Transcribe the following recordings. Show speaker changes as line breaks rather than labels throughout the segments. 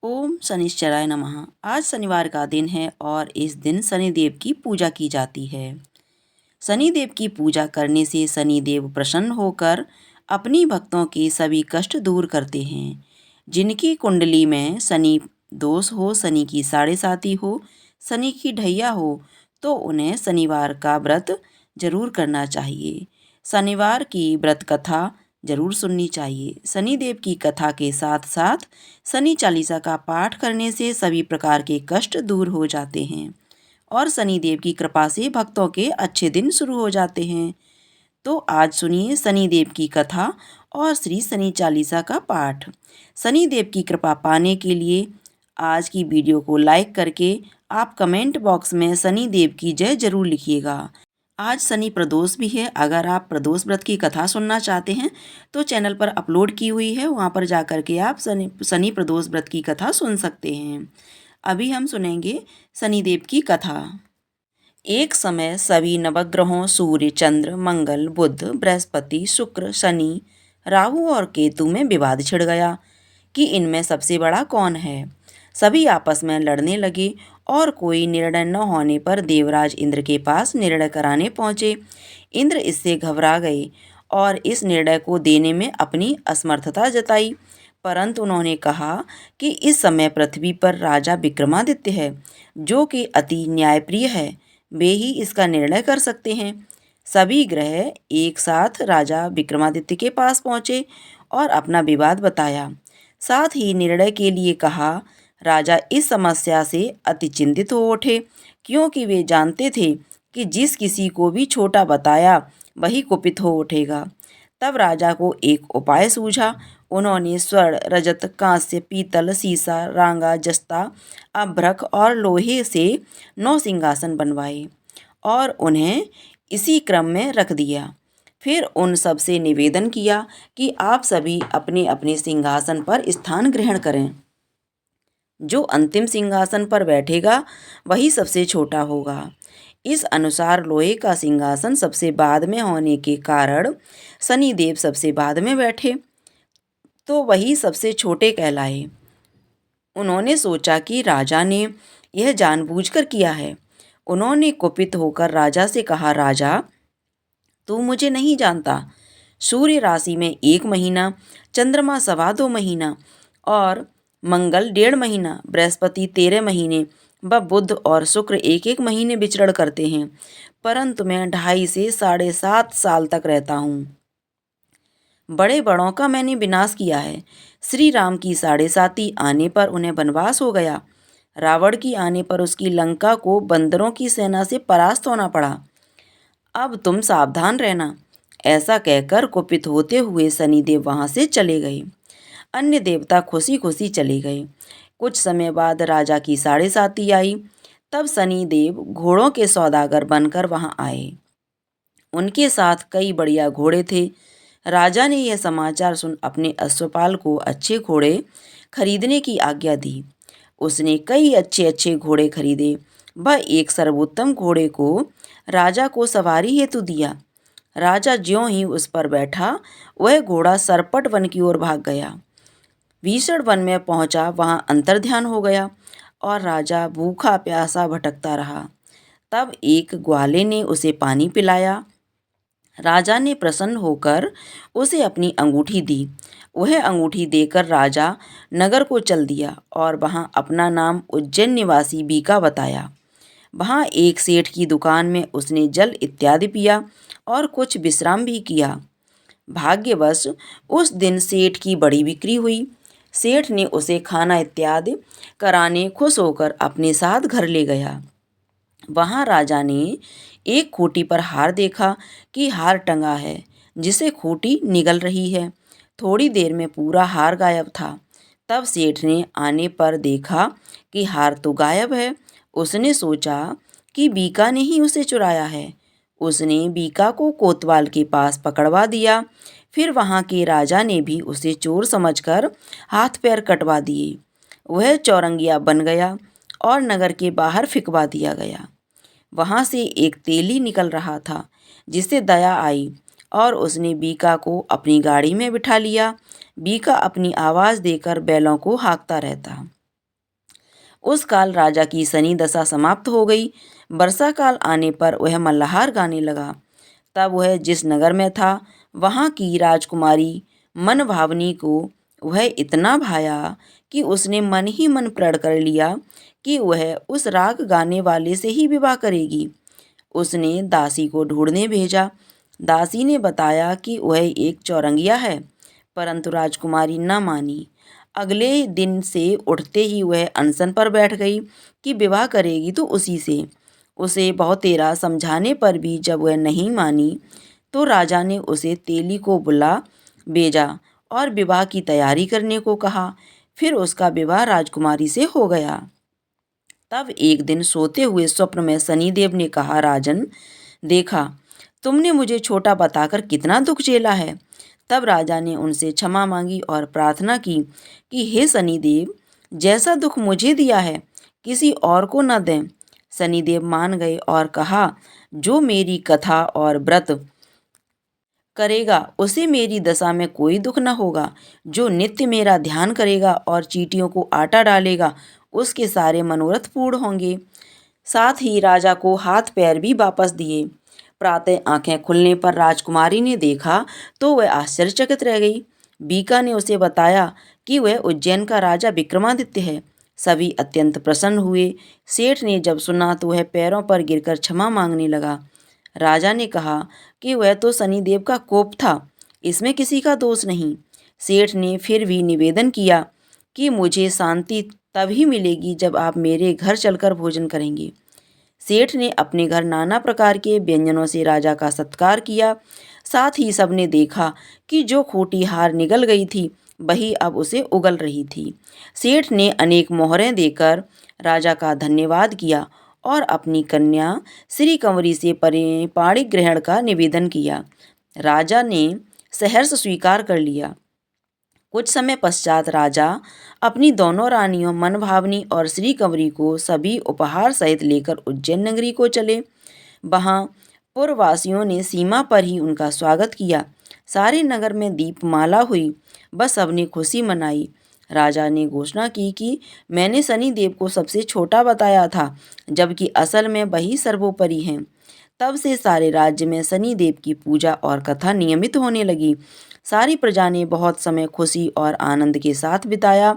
ओम शनिश्चराय नमः। आज शनिवार का दिन है और इस दिन शनिदेव की पूजा की जाती है। शनिदेव की पूजा करने से शनिदेव प्रसन्न होकर अपनी भक्तों के सभी कष्ट दूर करते हैं। जिनकी कुंडली में शनि दोष हो, शनि की साढ़े साती हो, शनि की ढैया हो, तो उन्हें शनिवार का व्रत जरूर करना चाहिए। शनिवार की व्रत कथा जरूर सुननी चाहिए। शनिदेव की कथा के साथ साथ शनि चालीसा का पाठ करने से सभी प्रकार के कष्ट दूर हो जाते हैं और शनिदेव की कृपा से भक्तों के अच्छे दिन शुरू हो जाते हैं। तो आज सुनिए शनिदेव की कथा और श्री शनि चालीसा का पाठ। शनिदेव की कृपा पाने के लिए आज की वीडियो को लाइक करके आप कमेंट बॉक्स में शनिदेव की जय जरूर लिखिएगा। आज शनि प्रदोष भी है। अगर आप प्रदोष व्रत की कथा सुनना चाहते हैं तो चैनल पर अपलोड की हुई है, वहाँ पर जा कर के आप शनि प्रदोष व्रत की कथा सुन सकते हैं। अभी हम सुनेंगे शनिदेव की कथा। एक समय सभी नवग्रहों सूर्य, चंद्र, मंगल, बुध, बृहस्पति, शुक्र, शनि, राहु और केतु में विवाद छिड़ गया कि इनमें सबसे बड़ा कौन है। सभी आपस में लड़ने लगे और कोई निर्णय न होने पर देवराज इंद्र के पास निर्णय कराने पहुँचे। इंद्र इससे घबरा गए और इस निर्णय को देने में अपनी असमर्थता जताई। परंतु उन्होंने कहा कि इस समय पृथ्वी पर राजा विक्रमादित्य है, जो कि अति न्यायप्रिय है। वे ही इसका निर्णय कर सकते हैं। सभी ग्रह एक साथ राजा विक्रमादित्य के पास पहुँचे और अपना विवाद बताया। साथ ही निर्णय के लिए कहा। राजा इस समस्या से अति चिंतित हो उठे, क्योंकि वे जानते थे कि जिस किसी को भी छोटा बताया वही कुपित हो उठेगा। तब राजा को एक उपाय सूझा। उन्होंने स्वर्ण, रजत, कांस्य, पीतल, सीसा, रांगा, जस्ता, अभ्रक और लोहे से 9 सिंहासन बनवाए और उन्हें इसी क्रम में रख दिया। फिर उन सब से निवेदन किया कि आप सभी अपने अपने सिंहासन पर स्थान ग्रहण करें। जो अंतिम सिंहासन पर बैठेगा वही सबसे छोटा होगा। इस अनुसार लोहे का सिंहासन सबसे बाद में होने के कारण शनिदेव सबसे बाद में बैठे, तो वही सबसे छोटे कहलाए। उन्होंने सोचा कि राजा ने यह जानबूझकर किया है। उन्होंने कुपित होकर राजा से कहा, राजा, तू मुझे नहीं जानता। सूर्य राशि में 1 महीना, चंद्रमा 2.25 महीना और मंगल 1.5 महीना, बृहस्पति 13 महीने व बुध और शुक्र 1-1 महीने विचरण करते हैं, परंतु मैं 2.5 से 7.5 साल तक रहता हूँ। बड़े बड़ों का मैंने विनाश किया है। श्री राम की 7.5 आने पर उन्हें वनवास हो गया। रावण की आने पर उसकी लंका को बंदरों की सेना से परास्त होना पड़ा। अब तुम सावधान रहना। ऐसा कहकर कुपित होते हुए शनिदेव वहां से चले गए। अन्य देवता खुशी खुशी चले गए। कुछ समय बाद राजा की 7.5 आई। तब शनिदेव घोड़ों के सौदागर बनकर वहां आए। उनके साथ कई बढ़िया घोड़े थे। राजा ने यह समाचार सुन अपने अश्वपाल को अच्छे घोड़े खरीदने की आज्ञा दी। उसने कई अच्छे अच्छे घोड़े खरीदे। वह एक सर्वोत्तम घोड़े को राजा को सवारी हेतु दिया। राजा ज्यों ही उस पर बैठा, वह घोड़ा सरपट वन की ओर भाग गया। भीषण वन में पहुंचा, वहां अंतर्ध्यान हो गया और राजा भूखा प्यासा भटकता रहा। तब एक ग्वाले ने उसे पानी पिलाया। राजा ने प्रसन्न होकर उसे अपनी अंगूठी दी। वह अंगूठी देकर राजा नगर को चल दिया और वहां अपना नाम उज्जैन निवासी बीका बताया। वहां एक सेठ की दुकान में उसने जल इत्यादि पिया और कुछ विश्राम भी किया। भाग्यवश उस दिन सेठ की बड़ी बिक्री हुई। सेठ ने उसे खाना इत्यादि कराने खुश होकर अपने साथ घर ले गया। वहां राजा ने एक खूंटी पर हार देखा कि हार टंगा है, जिसे खूंटी निगल रही है। थोड़ी देर में पूरा हार गायब था। तब सेठ ने आने पर देखा कि हार तो गायब है। उसने सोचा कि बीका ने ही उसे चुराया है। उसने बीका को कोतवाल के पास पकड़वा दिया। फिर वहां के राजा ने भी उसे चोर समझकर हाथ पैर कटवा दिए। वह चौरंगिया बन गया और नगर के बाहर फिकवा दिया गया। वहां से एक तेली निकल रहा था, जिसे दया आई और उसने बीका को अपनी गाड़ी में बिठा लिया। बीका अपनी आवाज़ देकर बैलों को हाँकता रहता। उस काल राजा की शनि दशा समाप्त हो गई। वर्षा काल आने पर वह मल्लाहार गाने लगा। तब वह जिस नगर में था, वहाँ की राजकुमारी मनभावनी को वह इतना भाया कि उसने मन ही मन प्रण कर लिया कि वह उस राग गाने वाले से ही विवाह करेगी। उसने दासी को ढूंढने भेजा। दासी ने बताया कि वह एक चौरंगिया है, परंतु राजकुमारी न मानी। अगले दिन से उठते ही वह अनशन पर बैठ गई कि विवाह करेगी तो उसी से। उसे बहुतेरा समझाने पर भी जब वह नहीं मानी, तो राजा ने उसे तेली को बुला भेजा और विवाह की तैयारी करने को कहा। फिर उसका विवाह राजकुमारी से हो गया। तब एक दिन सोते हुए स्वप्न में शनिदेव ने कहा, राजन, देखा, तुमने मुझे छोटा बताकर कितना दुख झेला है। तब राजा ने उनसे क्षमा मांगी और प्रार्थना की कि हे शनिदेव, जैसा दुख मुझे दिया है किसी और को न दें। शनिदेव मान गए और कहा, जो मेरी कथा और व्रत करेगा उसे मेरी दशा में कोई दुख न होगा। जो नित्य मेरा ध्यान करेगा और चींटियों को आटा डालेगा, उसके सारे मनोरथ पूर्ण होंगे। साथ ही राजा को हाथ पैर भी वापस दिए। प्रातः आंखें खुलने पर राजकुमारी ने देखा तो वह आश्चर्यचकित रह गई। बीका ने उसे बताया कि वह उज्जैन का राजा विक्रमादित्य है। सभी अत्यंत प्रसन्न हुए। सेठ ने जब सुना तो वह पैरों पर गिरकर क्षमा मांगने लगा। राजा ने कहा कि वह तो शनिदेव का कोप था, इसमें किसी का दोष नहीं। सेठ ने फिर भी निवेदन किया कि मुझे शांति तभी मिलेगी जब आप मेरे घर चलकर भोजन करेंगे। सेठ ने अपने घर नाना प्रकार के व्यंजनों से राजा का सत्कार किया। साथ ही सबने देखा कि जो खोटी हार निगल गई थी, वही अब उसे उगल रही थी। सेठ ने अनेक मोहरें देकर राजा का धन्यवाद किया और अपनी कन्या श्री कंवरी से पाणी ग्रहण का निवेदन किया। राजा ने सहर्ष स्वीकार कर लिया। कुछ समय पश्चात राजा अपनी दोनों रानियों मनभावनी और श्री कंवरी को सभी उपहार सहित लेकर उज्जैन नगरी को चले। वहां पुरवासियों ने सीमा पर ही उनका स्वागत किया। सारे नगर में दीपमाला हुई। बस सबने खुशी मनाई। राजा ने घोषणा की कि मैंने शनिदेव को सबसे छोटा बताया था, जबकि असल में वही सर्वोपरि हैं। तब से सारे राज्य में शनिदेव की पूजा और कथा नियमित होने लगी। सारी प्रजा ने बहुत समय खुशी और आनंद के साथ बिताया।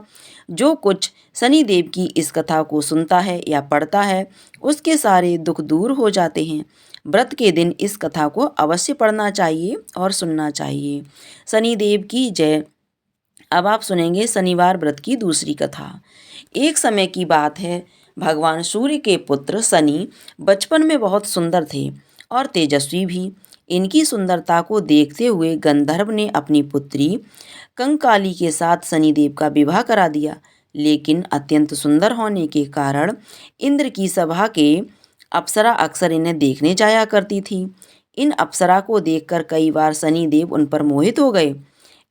जो कुछ शनिदेव की इस कथा को सुनता है या पढ़ता है, उसके सारे दुख दूर हो जाते हैं। व्रत के दिन इस कथा को अवश्य पढ़ना चाहिए और सुनना चाहिए। शनिदेव की जय। अब आप सुनेंगे शनिवार व्रत की दूसरी कथा। एक समय की बात है, भगवान सूर्य के पुत्र शनि बचपन में बहुत सुंदर थे और तेजस्वी भी। इनकी सुंदरता को देखते हुए गंधर्व ने अपनी पुत्री कंकाली के साथ शनिदेव का विवाह करा दिया। लेकिन अत्यंत सुंदर होने के कारण इंद्र की सभा के अप्सरा अक्सर इन्हें देखने जाया करती थी। इन अप्सरा को देखकर कई बार शनिदेव उन पर मोहित हो गए।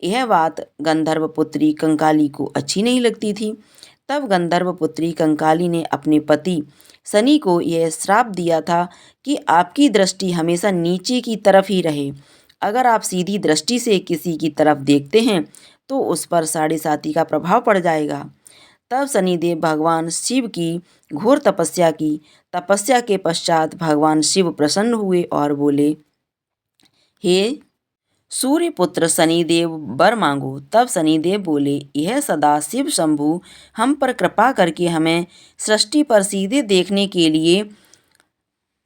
यह बात गंधर्व पुत्री कंकाली को अच्छी नहीं लगती थी। तब गंधर्व पुत्री कंकाली ने अपने पति शनि को यह श्राप दिया था कि आपकी दृष्टि हमेशा नीचे की तरफ ही रहे। अगर आप सीधी दृष्टि से किसी की तरफ देखते हैं तो उस पर साढ़े साती का प्रभाव पड़ जाएगा। तब शनिदेव भगवान शिव की घोर तपस्या की। तपस्या के पश्चात भगवान शिव प्रसन्न हुए और बोले, हे सूर्यपुत्र शनिदेव, वर मांगो। तब शनिदेव बोले, यह सदा शिव शंभु हम पर कृपा करके हमें सृष्टि पर सीधे देखने के लिए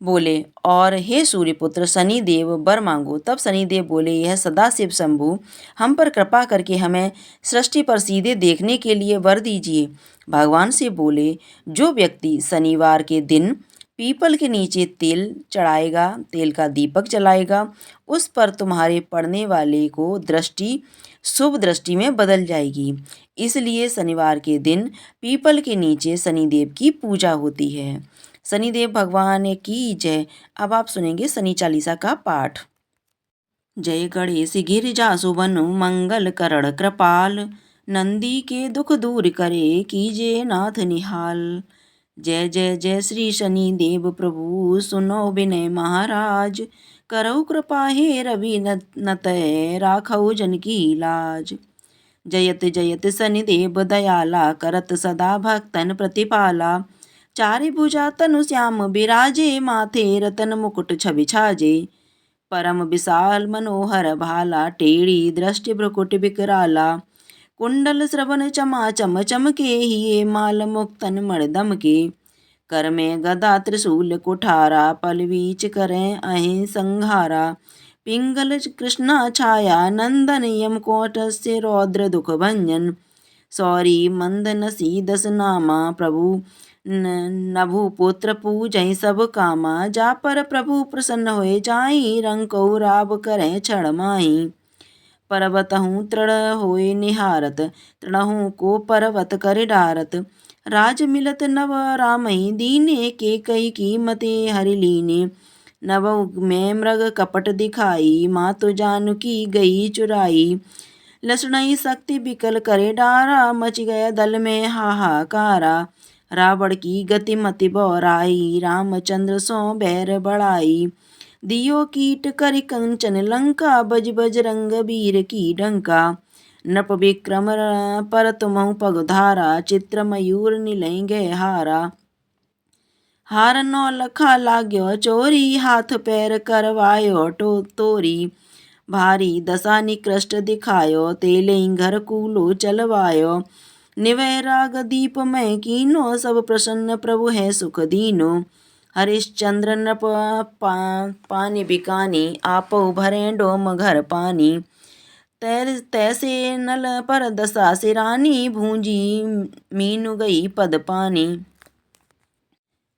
बोले। और हे सूर्यपुत्र शनिदेव, वर मांगो। तब शनिदेव बोले, यह सदा शिव शंभु हम पर कृपा करके हमें सृष्टि पर सीधे देखने के लिए वर दीजिए। भगवान शिव बोले, जो व्यक्ति शनिवार के दिन पीपल के नीचे तेल चढ़ाएगा, तेल का दीपक जलाएगा, उस पर तुम्हारे पड़ने वाले को दृष्टि शुभ दृष्टि में बदल जाएगी। इसलिए शनिवार के दिन पीपल के नीचे शनिदेव की पूजा होती है। शनिदेव भगवान की जय। अब आप सुनेंगे शनि चालीसा का पाठ। जय गणेश गिरिजासुबन मंगल करण कृपाल, नंदी के दुख दूर करे कीजिए नाथ निहाल। जय जय जय श्री शनि देव प्रभु, सुनो विनय महाराज, करौ कृपा हे रवि नतय राखौ जन की लाज। जयत जयत शनिदेव दयाला करत सदा भक्तन प्रतिपाला। चारि भुजा तनु श्याम बिराजे माथे रतन मुकुट छवि छाजे। परम विशाल मनोहर भाला टेढ़ी दृष्टि भ्रुकुट विकराला। कुंडल श्रवण चमा चम चमके हिये माल मुक्तन मणिदम के। कर में गदा त्रिशूल कुठारा पल बीच करें अहि संहारा। पिंगल कृष्णा छाया नंदन यम कोट से रौद्र दुख भंजन। सौरी मंद नसी दस नामा प्रभु नभु पुत्र पूजहि सब कामा। जा पर प्रभु प्रसन्न होए जाई रंकऊ राव करें क्षण माही। पर्वतहु तृण होए निहारत तृणहु को पर्वत कर डारत। राज मिलत नव रामहि दीने के कई कीमते हरि लीने। नव में मृग कपट दिखाई मातु जानकी गई चुराई। लसणई शक्ति बिकल करे डारा मच गया दल में हाहाकारा। रावण की गति मति बौराई रामचंद्र सो बैर बढ़ाई। दियो कीट करि कंचन लंका बज बज रंग वीर की डंका। नृप विक्रम पर तुमहु पगधारा चित्र मयूर निलैंगे हारा। हार नौ लखा लाग्यो चोरी हाथ पैर करवायो तोरी। भारी दशा निकृष्ट दिखायो तेले घर कूलो चलवायो। निवै राग दीप मैं कीनो सब प्रसन्न प्रभु है सुख दीनो। हरिश्चंद्र नृप पानी बिकानी आपो भरे डोम घर पानी। तैसे नल पर दशा सिरानी भूंजी मीनु गई पद पानी।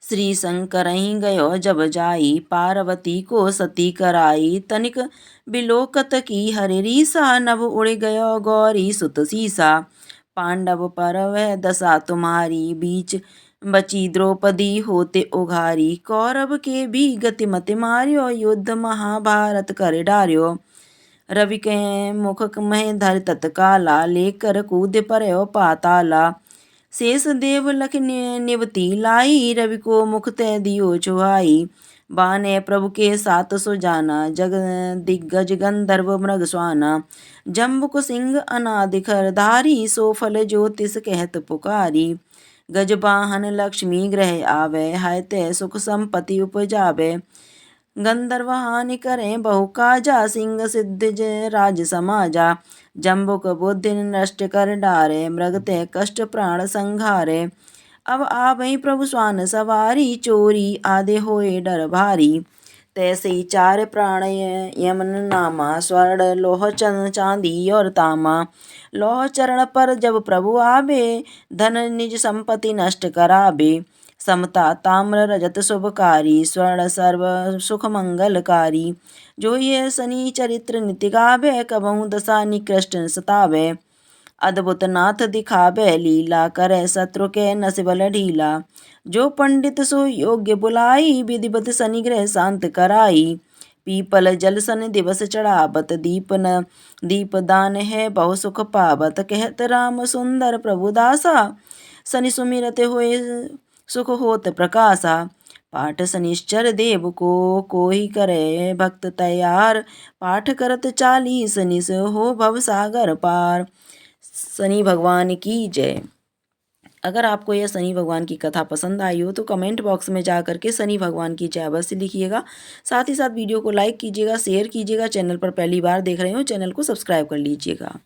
श्री शंकर ही गयो जब जाई पार्वती को सती कराई। तनिक बिलोकत की हरि रीसा नभ उड़ गयो गौरी सुत सीसा। पांडव पर वह दशा तुम्हारी बीच बची द्रौपदी होते उघारी। कौरव के भी गति मति मार्यो युद्ध महाभारत कर डार्यो। रवि के मुख में धर तत्काला लेकर कूद पर्यो पाताला। शेष देव लख निवती लाई रवि को मुख तय दियो छुआई। बाने प्रभु के साथ सो जाना जग दिग्गज गंधर्व मृग स्वाना। जम्बुक सिंह अनादि खरधारी सो फल ज्योतिष कहत पुकारी। गज वाहन लक्ष्मी ग्रह आवे है ते सुख संपत्ति उपजावे। गंधर्व हानि करें बहु काजा सिंह सिद्ध राज समाजा। जम्बुक बुद्धि नष्ट कर डारे मृग ते कष्ट प्राण संघारे। अब आवई प्रभु स्वान सवारी चोरी आदे होए डर भारी। तैसे चार प्राण यमन नामा स्वर्ण लोह चांदी और तामा। लोह चरण पर जब प्रभु आवे धन निज संपत्ति नष्ट करावे। समता ताम्र रजत शुभकारी स्वर्ण सर्व सुख मंगलकारी। जो ये शनि चरित्र नित्य गावे कबहु दशा निकृष्ट सतावे। अद्भुत नाथ दिखावे लीला करे शत्रु के नसिबल ढीला। जो पंडित सो योग्य बुलाई विधिवत शनि ग्रह शांत कराई। पीपल जल सन दिवस चढ़ावत दीप दान है बहु सुख पावत। कहत राम सुंदर प्रभु दासा शनि सुमिरत होए सुख होत प्रकाशा। पाठ शनिश्चर देव को ही करे भक्त तैयार। पाठ करत 40 निस हो भव सागर पार। शनि भगवान की जय। अगर आपको यह शनि भगवान की कथा पसंद आई हो तो कमेंट बॉक्स में जा करके शनि भगवान की जय अवश्य लिखिएगा। साथ ही साथ वीडियो को लाइक कीजिएगा शेयर कीजिएगा। चैनल पर पहली बार देख रहे हो चैनल को सब्सक्राइब कर लीजिएगा।